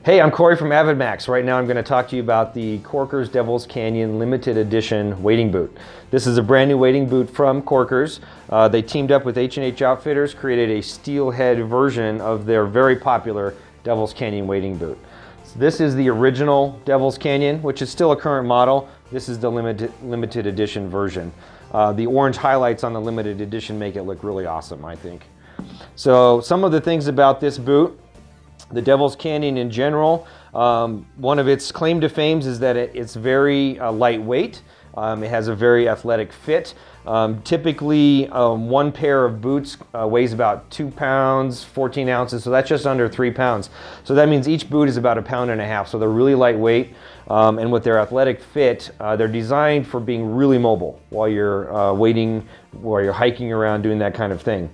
Hey, I'm Cory from AvidMax. Right now I'm going to talk to you about the Korkers Devil's Canyon limited edition wading boot. This is a brand new wading boot from Korkers. They teamed up with H&H Outfitters, created a steelhead version of their very popular Devil's Canyon wading boot. So this is the original Devil's Canyon, which is still a current model. This is the limited edition version. The orange highlights on the limited edition make it look really awesome, I think. So some of the things about this boot. The Devil's Canyon in general, one of its claim to fame is that it's very lightweight. It has a very athletic fit. Typically, one pair of boots weighs about 2 pounds, 14 ounces, so that's just under 3 pounds. So that means each boot is about 1.5 pounds, so they're really lightweight. And with their athletic fit, they're designed for being really mobile while you're wading, while you're hiking around, doing that kind of thing.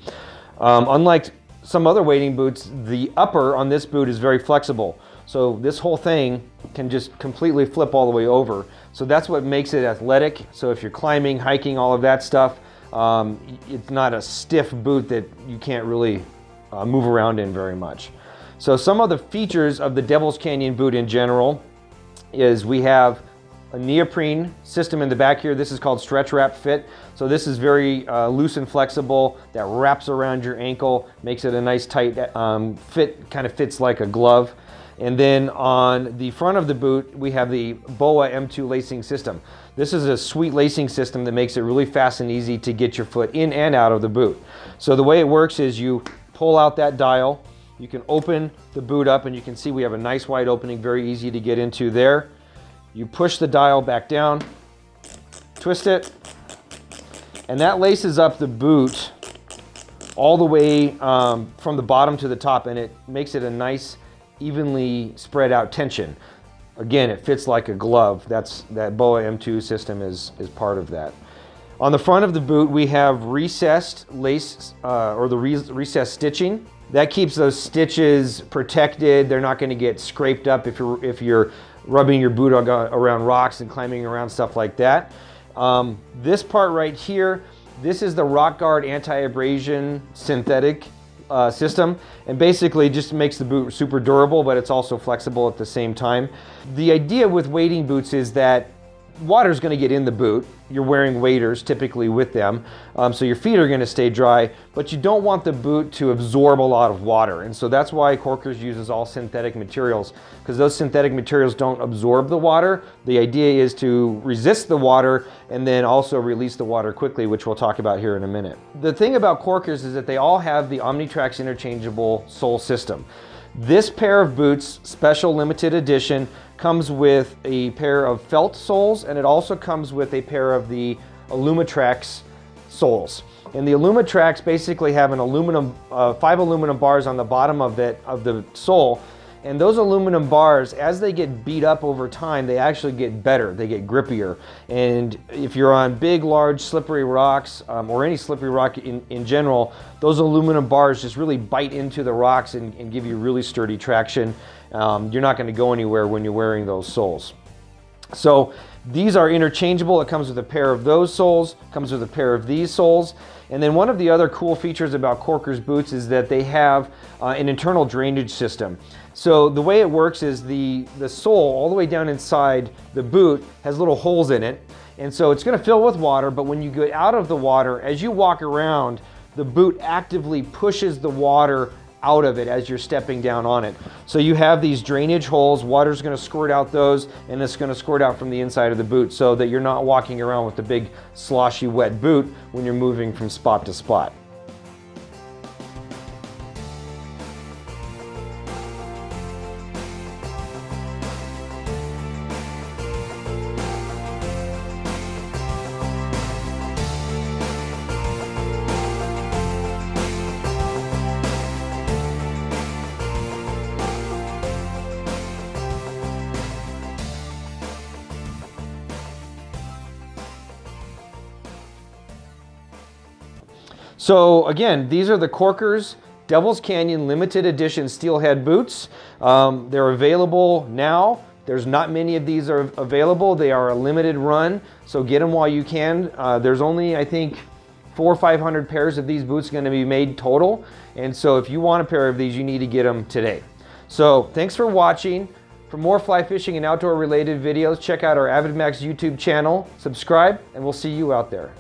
Unlike some other wading boots, the upper on this boot is very flexible. So this whole thing can just completely flip all the way over. So that's what makes it athletic. So if you're climbing, hiking, all of that stuff, it's not a stiff boot that you can't really move around in very much. So some of the features of the Devil's Canyon boot in general is we have a neoprene system in the back here. This is called stretch wrap fit. So this is very loose and flexible, that wraps around your ankle, makes it a nice tight fit, kind of fits like a glove. And then on the front of the boot, we have the BOA M2 lacing system. This is a sweet lacing system that makes it really fast and easy to get your foot in and out of the boot. So the way it works is you pull out that dial, you can open the boot up, and you can see we have a nice wide opening, very easy to get into there. You push the dial back down, twist it, and that laces up the boot all the way from the bottom to the top, and it makes it a nice, evenly spread out tension. Again, it fits like a glove. That BOA M2 system is part of that. On the front of the boot, we have recessed lace, or the recessed stitching. That keeps those stitches protected. They're not going to get scraped up if you're rubbing your boot around rocks and climbing around, stuff like that. This part right here, this is the Rock Guard anti-abrasion synthetic system, and basically just makes the boot super durable, but it's also flexible at the same time. The idea with wading boots is that water's going to get in the boot. You're wearing waders typically with them, so your feet are going to stay dry, but you don't want the boot to absorb a lot of water, and so that's why Korkers uses all synthetic materials, because those synthetic materials don't absorb the water. The idea is to resist the water and then also release the water quickly, which we'll talk about here in a minute. The thing about Korkers is that they all have the OmniTrax interchangeable sole system. This pair of boots, special limited edition, comes with a pair of felt soles, and it also comes with a pair of the AvidMax soles. And the AvidMax basically have an aluminum, 5 aluminum bars on the bottom of the sole. And those aluminum bars, as they get beat up over time, they actually get better, they get grippier. And if you're on big, large, slippery rocks, or any slippery rock in general, those aluminum bars just really bite into the rocks and give you really sturdy traction. You're not going to go anywhere when you're wearing those soles. So these are interchangeable. It comes with a pair of those soles, comes with a pair of these soles. And then one of the other cool features about Korkers boots is that they have an internal drainage system. So the way it works is the sole all the way down inside the boot has little holes in it. And so it's going to fill with water, but when you get out of the water, as you walk around, the boot actively pushes the water out of it as you're stepping down on it. So you have these drainage holes, water's going to squirt out those, and it's going to squirt out from the inside of the boot so that you're not walking around with a big sloshy wet boot when you're moving from spot to spot. So again, these are the Korkers Devil's Canyon limited edition steelhead boots. They're available now. There's not many of these are available. They are a limited run, so get them while you can. There's only, I think, 400 or 500 pairs of these boots going to be made total, and so if you want a pair of these, you need to get them today. So thanks for watching. For more fly fishing and outdoor related videos, check out our AvidMax YouTube channel, subscribe, and we'll see you out there.